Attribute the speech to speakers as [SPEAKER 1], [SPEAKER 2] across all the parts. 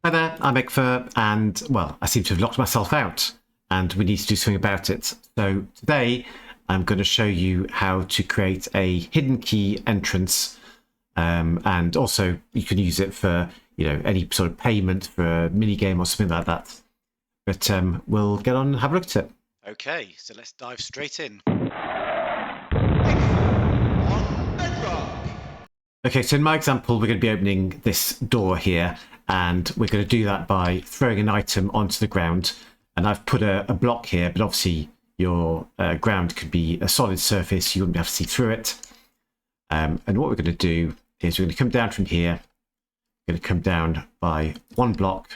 [SPEAKER 1] Hi there, I'm Egfer, and well, I seem to have locked myself out, and we need to do something about it. So today, I'm going to show you how to create a hidden key entrance, and also you can use it for any sort of payment for a mini game or something like that. But we'll get on and have a look at it.
[SPEAKER 2] Okay, so let's dive straight in.
[SPEAKER 1] Okay, so in my example, we're going to be opening this door here, and we're going to do that by throwing an item onto the ground. And I've put a block here, but obviously your ground could be a solid surface. You wouldn't be able to see through it. And what we're going to do is we're going to come down from here. We're going to come down by one block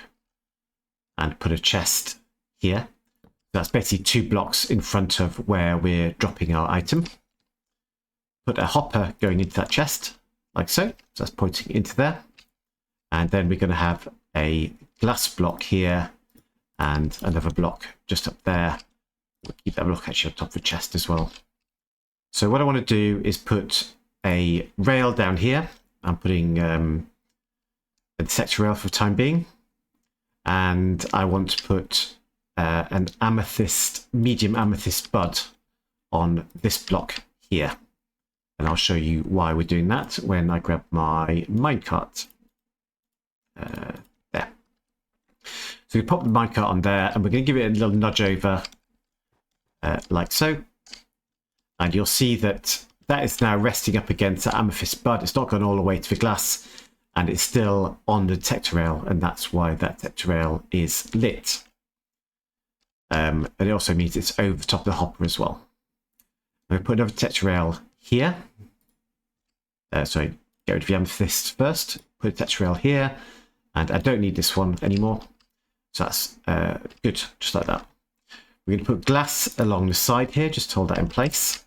[SPEAKER 1] and put a chest here. That's basically 2 blocks in front of where we're dropping our item. Put a hopper going into that chest, like so. So that's pointing into there. And then we're going to have a glass block here and another block just up there. We'll keep that block actually on top of the chest as well. So what I want to do is put a rail down here. I'm putting a sector rail for the time being. And I want to put an amethyst, medium amethyst bud on this block here. And I'll show you why we're doing that when I grab my minecart. There. So we pop the minecart on there, and we're going to give it a little nudge over, like so. And you'll see that that is now resting up against the amethyst bud. It's not gone all the way to the glass, and it's still on the detector rail, and that's why that detector rail is lit. And it also means it's over the top of the hopper as well. I'm going to put another detector rail here. Sorry, get rid of the amethyst first. Put a detector rail here. And I don't need this one anymore. So that's good, just like that. We're going to put glass along the side here, just hold that in place.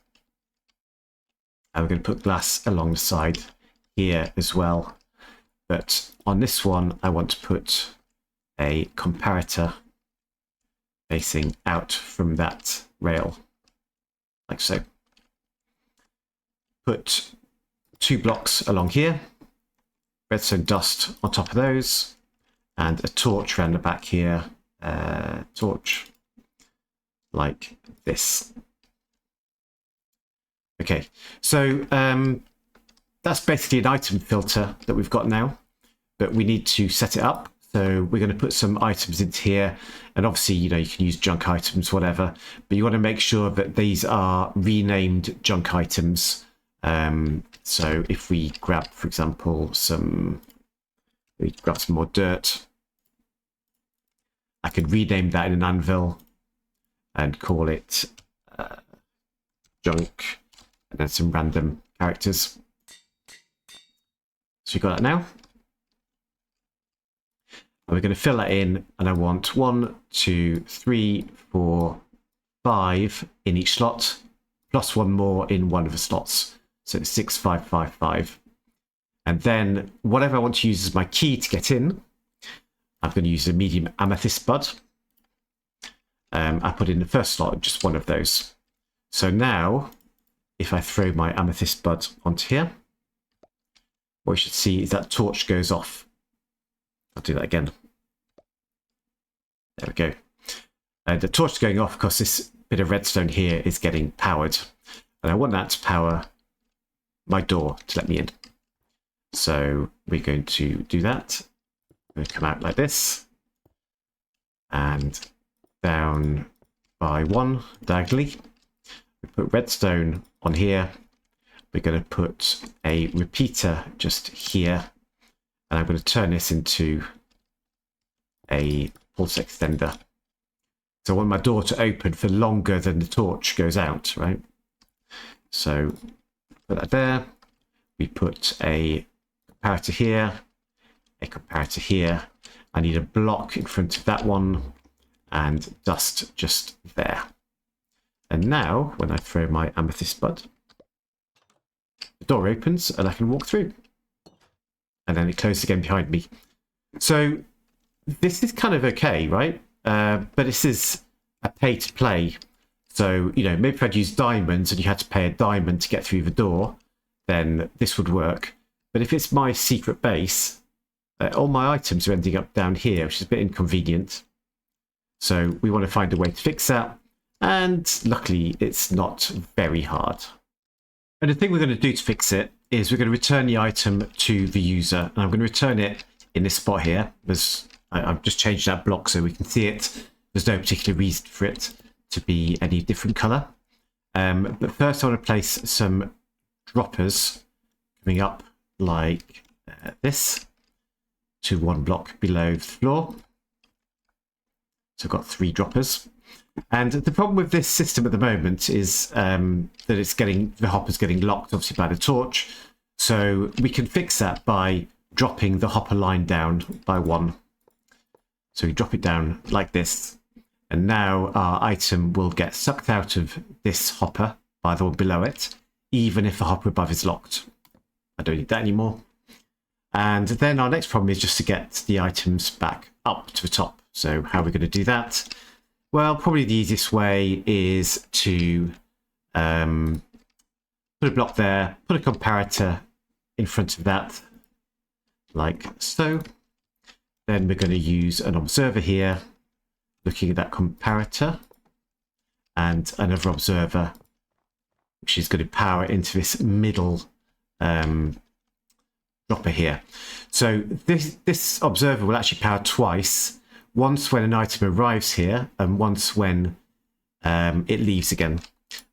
[SPEAKER 1] And we're going to put glass along the side here as well. But on this one, I want to put a comparator facing out from that rail, like so. Put 2 blocks along here. Redstone dust on top of those, and a torch around the back here. Torch like this. Okay, so that's basically an item filter that we've got now, but we need to set it up. So we're going to put some items into here, and obviously, you can use junk items, whatever, but you want to make sure that these are renamed junk items. So if we grab, for example, we grab some more dirt, I could rename that in an anvil and call it junk, and then some random characters. So we've got that now. And we're going to fill that in, and I want 1, 2, 3, 4, 5 in each slot, plus 1 more in one of the slots. So it's 6, 5, 5, 5. And then whatever I want to use as my key to get in, I'm going to use a medium amethyst bud. I put in the first slot just one of those. So now, if I throw my amethyst bud onto here, what you should see is that torch goes off. I'll do that again. There we go. The torch is going off because this bit of redstone here is getting powered. And I want that to power my door to let me in. So we're going to do that. I'm going to come out like this and down by 1 diagonally. We put redstone on here. We're going to put a repeater just here, and I'm going to turn this into a pulse extender. So I want my door to open for longer than the torch goes out, right? So put that there. We put a comparator here, a comparator here. I need a block in front of that one, and dust just there. And now, when I throw my amethyst bud, the door opens and I can walk through. And then it closes again behind me. So this is kind of okay, right? But this is a pay to play. So, maybe if I'd used diamonds and you had to pay a diamond to get through the door, then this would work. But if it's my secret base, all my items are ending up down here, which is a bit inconvenient. So we want to find a way to fix that. And luckily, it's not very hard. And the thing we're going to do to fix it is we're going to return the item to the user. And I'm going to return it in this spot here. I've just changed that block so we can see it. There's no particular reason for it to be any different color. But first I want to place some droppers coming up like this to one block below the floor. So I've got 3 droppers. And the problem with this system at the moment is that the hopper's getting locked obviously by the torch. So we can fix that by dropping the hopper line down by 1. So we drop it down like this. And now our item will get sucked out of this hopper by the one below it, even if the hopper above is locked. I don't need that anymore. And then our next problem is just to get the items back up to the top. So how are we going to do that? Well, probably the easiest way is to put a block there, put a comparator in front of that, like so. Then we're going to use an observer here, looking at that comparator, and another observer, which is going to power into this middle dropper here. So this observer will actually power twice. Once when an item arrives here, and once when it leaves again.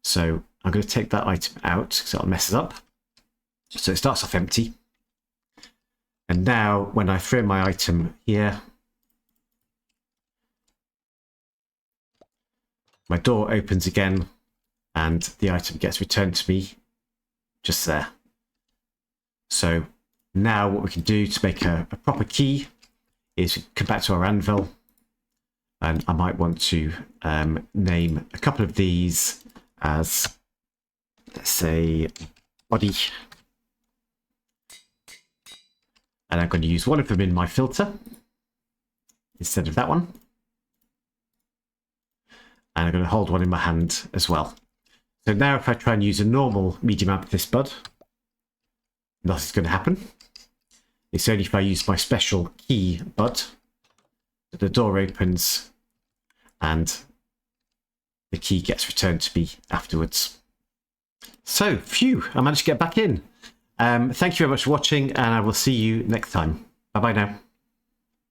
[SPEAKER 1] So I'm going to take that item out because it'll mess it up. So it starts off empty. And now when I throw my item here, my door opens again and the item gets returned to me just there. So now what we can do to make a proper key is come back to our anvil, and I might want to name a couple of these as, let's say, body. And I'm going to use one of them in my filter instead of that one. And I'm going to hold one in my hand as well. So now if I try and use a normal medium amethyst bud, nothing's going to happen. It's only if I use my special key bud that the door opens and the key gets returned to me afterwards. So, phew, I managed to get back in. Thank you very much for watching, and I will see you next time. Bye-bye now.